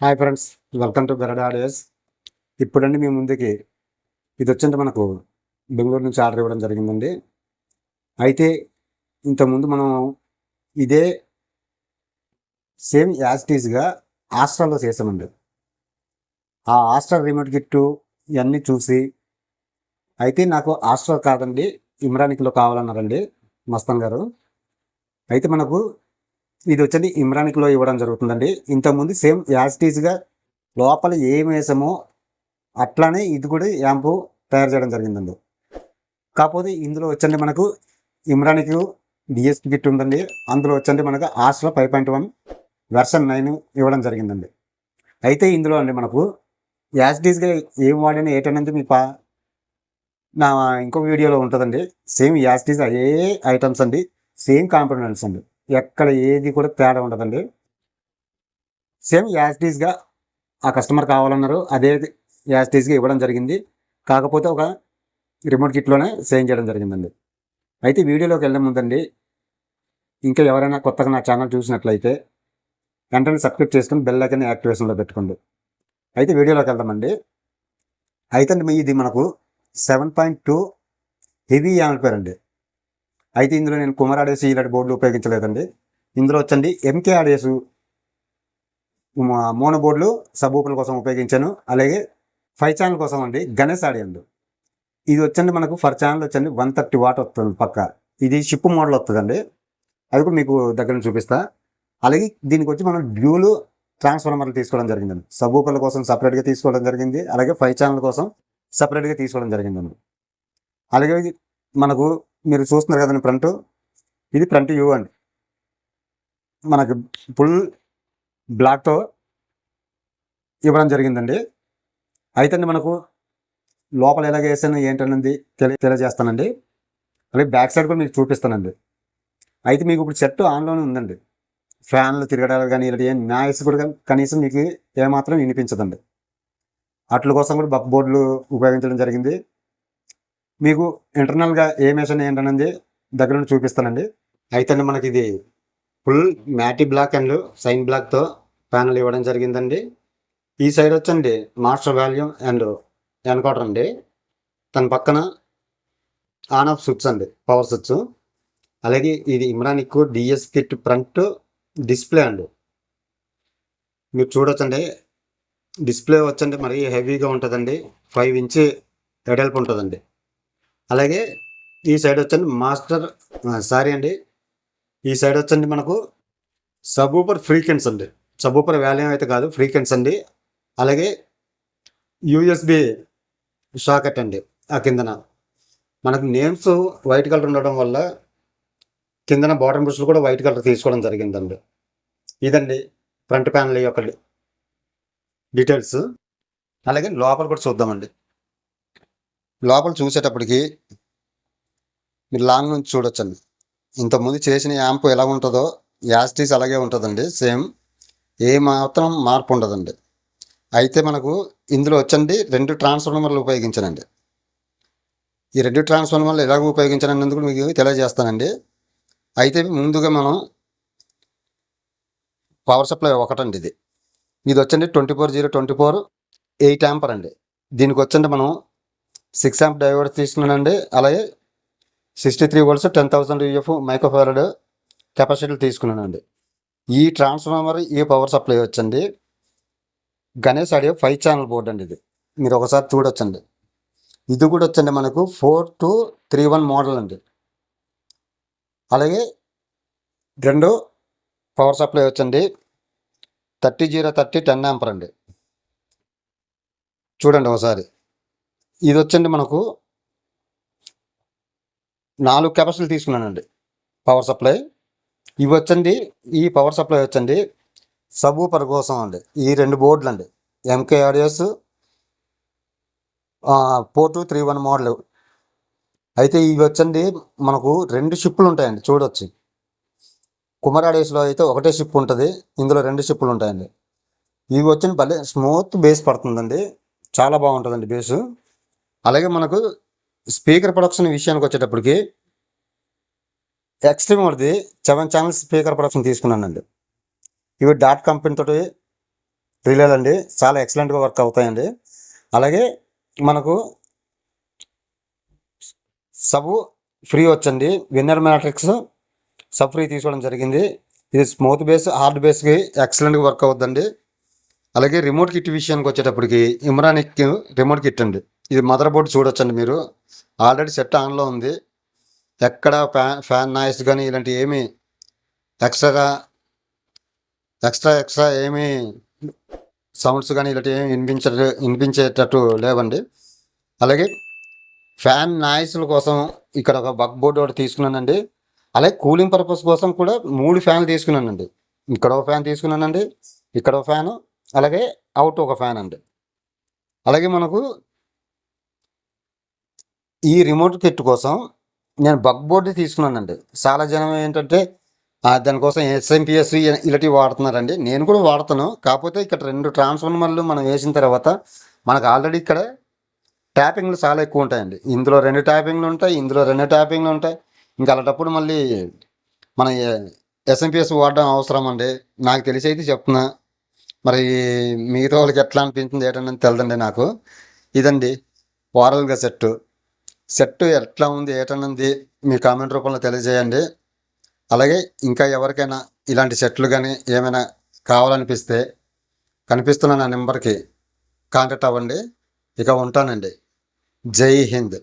Hi friends, welcome to Garada audios. ఇప్పుడండి మీ ముందుకి ఇది వచ్చింది మనకు బెంగళూరు నుంచి ఆర్డర్ ఇవ్వడం జరిగిందండి. అయితే ఇంతకుముందు మనం ఇదే సేమ్ యాజ్ టీజ్గా ఆస్ట్రాలో చేసామండి. ఆ ఆస్ట్రా రిమోట్ కిట్టు ఇవన్నీ చూసి అయితే నాకు ఆస్ట్రా కాదండి ఇమ్రానిక్లో కావాలన్నారండి మస్తాన్ గారు. అయితే మనకు ఇది వచ్చేది ఇమ్రానిక్లో ఇవ్వడం జరుగుతుందండి. ఇంతకుముందు సేమ్ యాజ్ టీజ్గా లోపల ఏం వేసామో అట్లానే ఇది కూడా యాంపు తయారు చేయడం జరిగిందండి. కాకపోతే ఇందులో వచ్చండి మనకు ఇమ్రానిక్ డిఎస్పి కిట్ ఉందండి. అందులో వచ్చండి మనకు ఆస్ట్రా 5.1 వెర్షన్ 9 ఇవ్వడం జరిగిందండి. అయితే ఇందులో అండి మనకు యాజ్టీస్గా ఏం వాడిన ఏటనేది మీ నా ఇంకో వీడియోలో ఉంటుందండి. సేమ్ యాజ్టీస్ అదే ఐటమ్స్ అండి, సేమ్ కాంపోనెంట్స్ అండి, ఎక్కడ ఏది కూడా తేడా ఉండదండి. సేమ్ యాజ్టీస్గా ఆ కస్టమర్ కావాలన్నారు, అదే యాజ్టీస్గా ఇవ్వడం జరిగింది. కాకపోతే ఒక రిమోట్ కిట్లోనే సేమ్ చేయడం జరిగిందండి. అయితే వీడియోలోకి వెళ్ళే ముందండి, ఇంకా ఎవరైనా కొత్తగా నా ఛానల్ చూసినట్లయితే వెంటనే సబ్స్క్రైబ్ చేసుకుని బెల్ ఐకాన్ యాక్టివేషన్లో పెట్టుకోండి. అయితే వీడియోలోకి వెళ్దామండి. అయితే ఇది మనకు 7.2 హెవీ యాంప్లిఫైర్ అండి. అయితే ఇందులో నేను కుమార్ ఆడియోస్ ఇలాంటి బోర్డులు ఉపయోగించలేదండి. ఇందులో వచ్చండి ఎంకే ఆడియోస్ మోనో బోర్డులు సబ్ కోసం ఉపయోగించాను. అలాగే 5 ఛానల్ కోసం అండి గణేష్ ఆడియో. ఇది వచ్చండి మనకు ఫర్ ఛానల్ వచ్చండి 130 వాట్ వస్తుంది పక్క. ఇది షిప్ మోడల్ వస్తుందండి, అది కూడా మీకు దగ్గర నుంచి చూపిస్తా. అలాగే దీనికి వచ్చి మనం డ్యూల్ ట్రాన్స్ఫార్మర్లు తీసుకోవడం జరిగిందండి. సబ్ కోసం సపరేట్గా తీసుకోవడం జరిగింది, అలాగే 5 ఛానల్ కోసం సపరేట్గా తీసుకోవడం జరిగిందండి. అలాగే మనకు మీరు చూస్తున్నారు కదండి ఫ్రంట్, ఇది ఫ్రంట్ వ్యూ అండి. మనకు ఫుల్ బ్లాక్తో ఇవ్వడం జరిగిందండి. అయితే మనకు లోపల ఎలాగ వేసాను ఏంటన్నది తెలియజేస్తానండి. అలాగే బ్యాక్ సైడ్ కూడా మీకు చూపిస్తానండి. అయితే మీకు ఇప్పుడు సెట్ ఆన్లోనే ఉందండి. ఫ్యాన్లు తిరగడాలు కానీ ఇలాంటి ఏం నాయిస్ కూడా కనీసం మీకు ఏమాత్రం వినిపించదండి. అట్ల కోసం కూడా బక్ బోర్డులు ఉపయోగించడం జరిగింది. మీకు ఇంటర్నల్గా ఏ మెషిన్ ఏంటన్నది దగ్గర నుండి చూపిస్తానండి. అయితే మనకి ఇది full matte black and shine బ్లాక్తో ప్యానల్ ఇవ్వడం జరిగిందండి. ఈ సైడ్ వచ్చండి మాస్టర్ వాల్యూమ్ అండ్ ఎన్కోడర్ అండి. తన పక్కన ఆన్ ఆఫ్ స్విచ్ అండి, పవర్ స్విచ్. అలాగే ఇది ఇమ్రానిక్ డిఎస్ కిట్ ఫ్రంట్ డిస్ప్లే అండి. మీరు చూడొచ్చండి, డిస్ప్లే వచ్చండి మరీ హెవీగా ఉంటుందండి, 5 ఇంచ్ వెడల్పు ఉంటుందండి. అలాగే ఈ సైడ్ వచ్చండి ఈ సైడ్ వచ్చండి మనకు సబూపర్ ఫ్రీక్వెన్స్ అండి. సబూపర్ వాల్యూమ్ అయితే కాదు, ఫ్రీక్వెన్స్ అండి. అలాగే యూఎస్బి షాకెట్ అండి. ఆ కిందన మనకు నేమ్స్ వైట్ కలర్ ఉండడం వల్ల కిందన బాటమ్ బుష్లు కూడా వైట్ కలర్ తీసుకోవడం జరిగిందండి. ఇదండి ఫ్రంట్ ప్యానల్ యొక్క డీటెయిల్స్. అలాగే లోపల కూడా చూద్దామండి. లోపల చూసేటప్పటికి మీరు లాంగ్ నుంచి చూడొచ్చండి. ఇంతకుముందు చేసిన యాంప్ ఎలా ఉంటుందో యాస్టీస్ అలాగే ఉంటుందండి, సేమ్, ఏ మాత్రం మార్పు ఉండదండి. అయితే మనకు ఇందులో వచ్చండి 2 ట్రాన్స్ఫార్మర్లు ఉపయోగించానండి. ఈ 2 ట్రాన్స్ఫార్మర్లు ఎలాగ ఉపయోగించానన్నందుకు మీకు తెలియజేస్తానండి. అయితే ముందుగా మనం పవర్ సప్లై ఒకటండి, ఇది వచ్చండి 24/024 8 యాంపర్ అండి. దీనికి వచ్చండి మనం 6 యాంప్ డయోడ్ తీసుకున్నానండి. అలాగే 63 volts 10,000 UF మైక్రోఫారడ్ కెపాసిటీలు తీసుకున్నానండి. ఈ ట్రాన్స్ఫార్మర్ ఈ పవర్ సప్లై వచ్చండి గణేష్ ఆడియో 5 ఛానల్ బోర్డు అండి. ఇది మీరు ఒకసారి చూడొచ్చండి. ఇది కూడా వచ్చండి మనకు 4231 మోడల్ అండి. అలాగే 2 పవర్ సప్లై వచ్చండి 30/30 10 యాంపర్ అండి. చూడండి ఒకసారి. ఇది వచ్చండి మనకు 4 కెపాసిటీలు తీసుకున్నానండి పవర్ సప్లై. ఇవి వచ్చండి, ఈ పవర్ సప్లై వచ్చండి సబూపర్ కోసం అండి. ఈ 2 బోర్డులు అండి, ఎంకే ఆడియోస్ 4231 మోడల్. అయితే ఇవి వచ్చండి మనకు 2 షిప్పులు ఉంటాయండి. చూడొచ్చు, కుమార్ ఆడియోస్లో అయితే ఒకటే షిప్ ఉంటుంది, ఇందులో 2 షిప్పులు ఉంటాయండి. ఇవి వచ్చి భలే స్మూత్ బేస్ పడుతుందండి, చాలా బాగుంటుందండి బేసు. అలాగే మనకు స్పీకర్ ప్రొడక్షన్ విషయానికి వచ్చేటప్పటికి ఎక్స్ట్రీమ్ వరది 7 ఛానల్స్ స్పీకర్ ప్రొడక్షన్ తీసుకున్నానండి. ఇవి డాట్ కంపెనీ తోటి రిలేలు అండి చాలా ఎక్సలెంట్గా వర్క్ అవుతాయండి. అలాగే మనకు సబ్ ఫ్రీ వచ్చండి. విన్నర్ మ్యాట్రిక్స్ సబ్ ఫ్రీ తీసుకోవడం జరిగింది. ఇది స్మూత్ బేస్ హార్డ్ బేస్కి ఎక్సలెంట్గా వర్క్ అవుతుందండి. అలాగే రిమోట్ కిట్ విషయానికి వచ్చేటప్పటికి ఇమ్రానిక్ రిమోట్ కిట్ అండి. ఇది మదర్ బోర్డు చూడొచ్చండి మీరు. ఆల్రెడీ సెట్ ఆన్లో ఉంది. ఎక్కడ ఫ్యాన్ నాయిస్ కానీ ఇలాంటి ఏమీ ఎక్స్ట్రా ఏమీ సౌండ్స్ కానీ ఇలాంటి ఏమి వినిపించేటట్టు లేవండి. అలాగే ఫ్యాన్ నాయిస్ల కోసం ఇక్కడ ఒక బక్ బోర్డు ఒకటి తీసుకున్నానండి. అలాగే కూలింగ్ పర్పస్ కోసం కూడా 3 ఫ్యాన్లు తీసుకున్నానండి. ఇక్కడ ఒక ఫ్యాన్ తీసుకున్నానండి, ఇక్కడ ఒక ఫ్యాను, అలాగే అవుట్ ఒక ఫ్యాన్ అండి. అలాగే మనకు ఈ రిమోట్ కిట్ కోసం నేను బక్ బోర్డు తీసుకున్నానండి. చాలా జనం ఏంటంటే దానికోసం ఎస్ఎంపిఎస్ ఇలాంటివి వాడుతున్నారండి. నేను కూడా వాడుతాను. కాకపోతే ఇక్కడ 2 ట్రాన్స్ఫార్మర్లు మనం వేసిన తర్వాత మనకు ఆల్రెడీ ఇక్కడ ట్యాపింగ్లు చాలా ఎక్కువ ఉంటాయండి. ఇందులో 2 ట్యాపింగ్లు ఉంటాయి, ఇందులో 2 ట్యాపింగ్లు ఉంటాయి. ఇంకా అలాంటప్పుడు మళ్ళీ మన ఎస్ఎంపిఎస్ వాడడం అవసరం అండి. నాకు తెలిసి అయితే చెప్తున్నా. మరి మిగతా వాళ్ళకి ఎట్లా అనిపించింది ఏంటన్నది తెలియదండి నాకు. ఇదండి ఓవరాల్గా సెట్ ఎట్లా ఉంది ఏటన్నది మీ కామెంట్ రూపంలో తెలియజేయండి. అలాగే ఇంకా ఎవరికైనా ఇలాంటి సెట్లు కానీ ఏమైనా కావాలనిపిస్తే కనిపిస్తున్న నా నెంబర్కి కాంటాక్ట్ అవ్వండి. ఇక ఉంటానండి. జై హింద్.